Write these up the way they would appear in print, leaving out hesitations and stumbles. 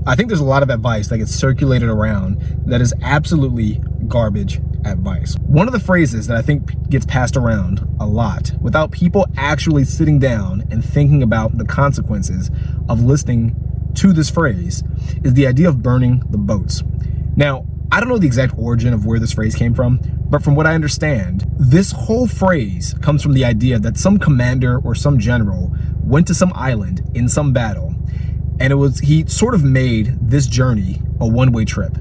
I think there's a lot of advice that gets circulated around that is absolutely garbage advice. One of the phrases that I think gets passed around a lot without people actually sitting down and thinking about the consequences of listening to this phrase is the idea of burning the boats. Now, I don't know the exact origin of where this phrase came from, but from what I understand, this whole phrase comes from the idea that some commander or some general went to some island in some battle, and he sort of made this journey a one-way trip.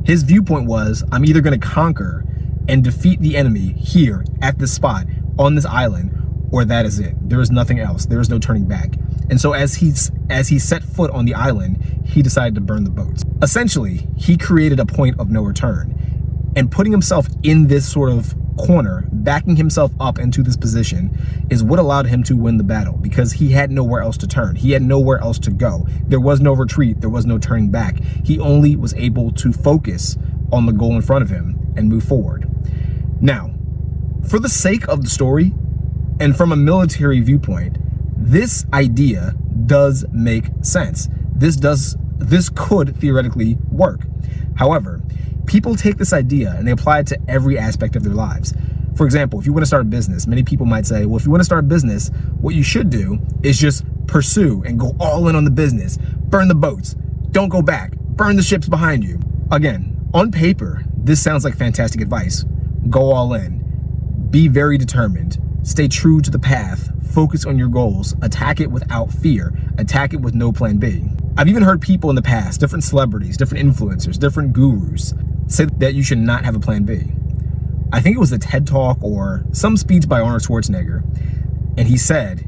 His viewpoint was, I'm either going to conquer and defeat the enemy here at this spot on this island, or that is it. There is nothing else. There is no turning back. And so as he set foot on the island, he decided to burn the boats. Essentially, he created a point of no return. And putting himself in this sort of corner, backing himself up into this position, is what allowed him to win the battle, because he had nowhere else to turn. He had nowhere else to go. There was no retreat. There was no turning back. He only was able to focus on the goal in front of him and move forward. Now, for the sake of the story and from a military viewpoint, this idea does make sense. This could theoretically work. However, people take this idea and they apply it to every aspect of their lives. For example, if you want to start a business, many people might say, well, if you want to start a business, what you should do is just pursue and go all in on the business. Burn the boats. Don't go back. Burn the ships behind you. Again, on paper, this sounds like fantastic advice. Go all in. Be very determined. Stay true to the path. Focus on your goals. Attack it without fear. Attack it with no plan B. I've even heard people in the past, different celebrities, different influencers, different gurus, say that you should not have a plan B. I think it was a TED Talk or some speech by Arnold Schwarzenegger, and he said,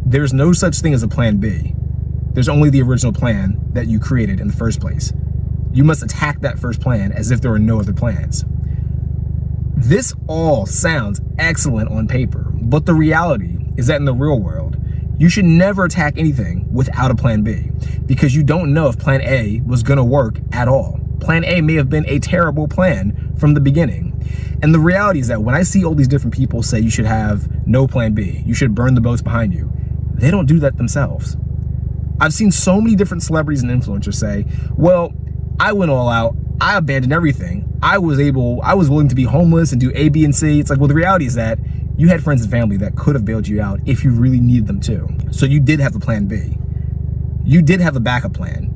there's no such thing as a plan B. There's only the original plan that you created in the first place. You must attack that first plan as if there were no other plans. This all sounds excellent on paper, but the reality is that in the real world, you should never attack anything without a plan B, because you don't know if plan A was going to work at all. Plan A may have been a terrible plan from the beginning. And the reality is that when I see all these different people say you should have no plan B, you should burn the boats behind you, they don't do that themselves. I've seen so many different celebrities and influencers say, well, I went all out. I abandoned everything. I was willing to be homeless and do A, B, and C. It's like, well, the reality is that you had friends and family that could have bailed you out if you really needed them to. So you did have a plan B. You did have a backup plan.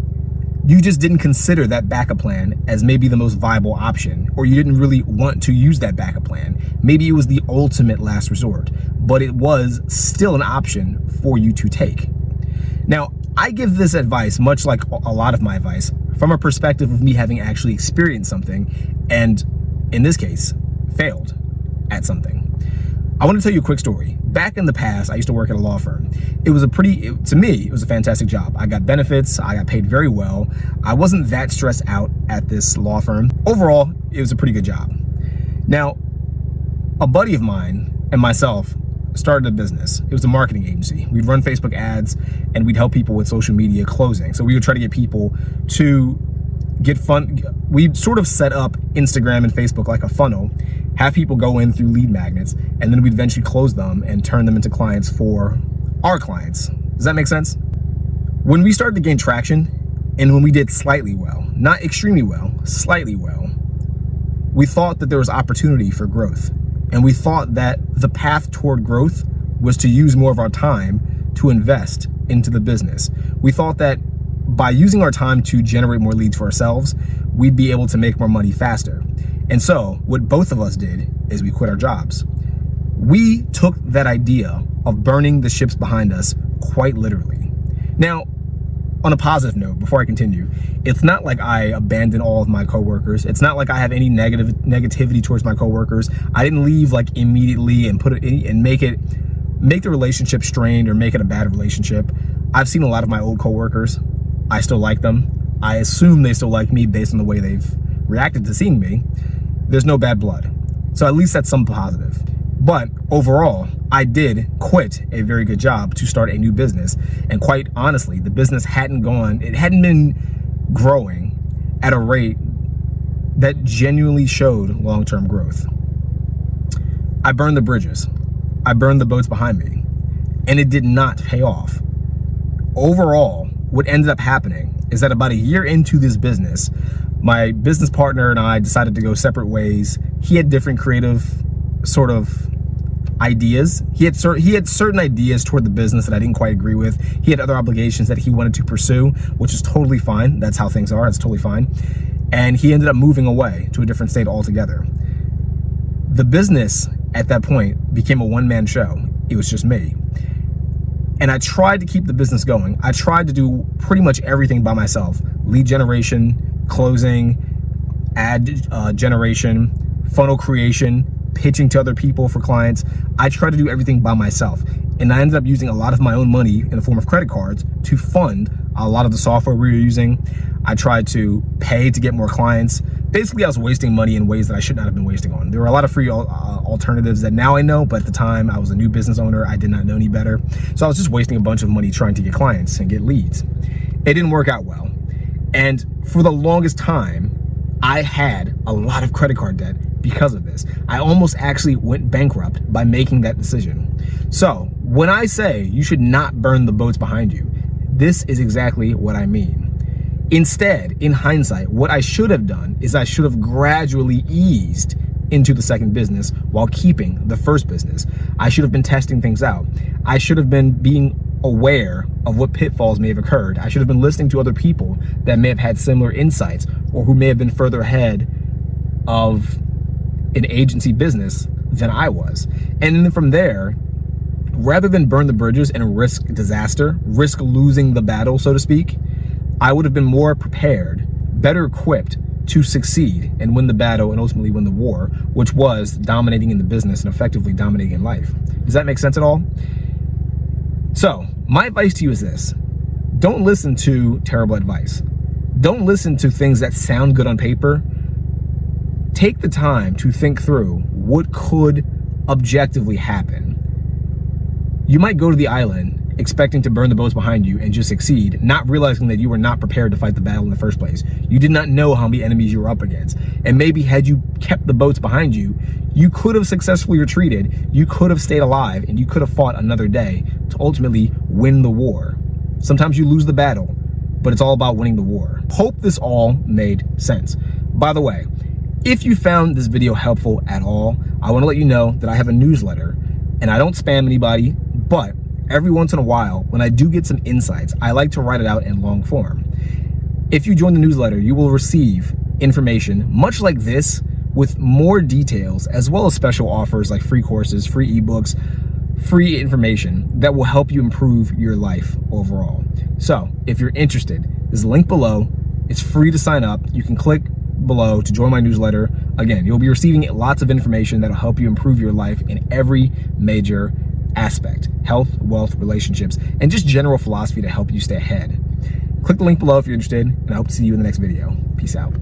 You just didn't consider that backup plan as maybe the most viable option, or you didn't really want to use that backup plan. Maybe it was the ultimate last resort, but it was still an option for you to take. Now, I give this advice, much like a lot of my advice, from a perspective of me having actually experienced something and, in this case, failed at something. I want to tell you a quick story. Back in the past, I used to work at a law firm. To me, it was a fantastic job. I got benefits, I got paid very well. I wasn't that stressed out at this law firm. Overall, it was a pretty good job. Now, a buddy of mine and myself started a business. It was a marketing agency. We'd run Facebook ads and we'd help people with social media closing. So we would try to get people to get fun. We'd sort of set up Instagram and Facebook like a funnel, have people go in through lead magnets, and then we'd eventually close them and turn them into clients for our clients. Does that make sense? When we started to gain traction, and when we did slightly well, not extremely well, slightly well, we thought that there was opportunity for growth. And we thought that the path toward growth was to use more of our time to invest into the business. We thought that by using our time to generate more leads for ourselves, we'd be able to make more money faster. And so what both of us did is we quit our jobs. We took that idea of burning the ships behind us quite literally. Now, on a positive note, before I continue, it's not like I abandoned all of my coworkers. It's not like I have any negativity towards my coworkers. I didn't leave like immediately and make the relationship strained or make it a bad relationship. I've seen a lot of my old coworkers. I still like them. I assume they still like me based on the way they've reacted to seeing me. There's no bad blood. So at least that's some positive. But overall, I did quit a very good job to start a new business. And quite honestly, the business hadn't been growing at a rate that genuinely showed long-term growth. I burned the bridges. I burned the boats behind me, and it did not pay off. Overall, what ended up happening is that about a year into this business, my business partner and I decided to go separate ways. He had different creative sort of ideas. He had certain ideas toward the business that I didn't quite agree with. He had other obligations that he wanted to pursue, which is totally fine. That's how things are. It's totally fine. And he ended up moving away to a different state altogether. The business at that point became a one-man show. It was just me. And I tried to keep the business going. I tried to do pretty much everything by myself. Lead generation, closing, ad generation, funnel creation, pitching to other people for clients. I tried to do everything by myself. And I ended up using a lot of my own money in the form of credit cards to fund a lot of the software we were using. I tried to pay to get more clients. Basically, I was wasting money in ways that I should not have been wasting on. There were a lot of free alternatives that now I know, but at the time I was a new business owner. I did not know any better. So I was just wasting a bunch of money trying to get clients and get leads. It didn't work out well. And for the longest time, I had a lot of credit card debt because of this. I almost actually went bankrupt by making that decision. So when I say you should not burn the boats behind you, this is exactly what I mean. Instead, in hindsight, what I should have done is I should have gradually eased into the second business while keeping the first business. I should have been testing things out. I should have been being aware of what pitfalls may have occurred. I should have been listening to other people that may have had similar insights or who may have been further ahead of an agency business than I was. And then from there, rather than burn the bridges and risk disaster, risk losing the battle, so to speak, I would have been more prepared, better equipped to succeed and win the battle and ultimately win the war, which was dominating in the business and effectively dominating in life. Does that make sense at all? So my advice to you is this: don't listen to terrible advice. Don't listen to things that sound good on paper. Take the time to think through what could objectively happen. You might go to the island expecting to burn the boats behind you and just succeed, not realizing that you were not prepared to fight the battle in the first place. You did not know how many enemies you were up against. And maybe had you kept the boats behind you, you could have successfully retreated, you could have stayed alive, and you could have fought another day to ultimately win the war. Sometimes you lose the battle, but it's all about winning the war. Hope this all made sense. By the way, if you found this video helpful at all, I want to let you know that I have a newsletter, and I don't spam anybody, but every once in a while, when I do get some insights, I like to write it out in long form. If you join the newsletter, you will receive information much like this with more details, as well as special offers like free courses, free ebooks, free information that will help you improve your life overall. So if you're interested, there's a link below. It's free to sign up. You can click below to join my newsletter. Again, you'll be receiving lots of information that'll help you improve your life in every major aspect: health, wealth, relationships, and just general philosophy to help you stay ahead. Click the link below if you're interested, and I hope to see you in the next video. Peace out.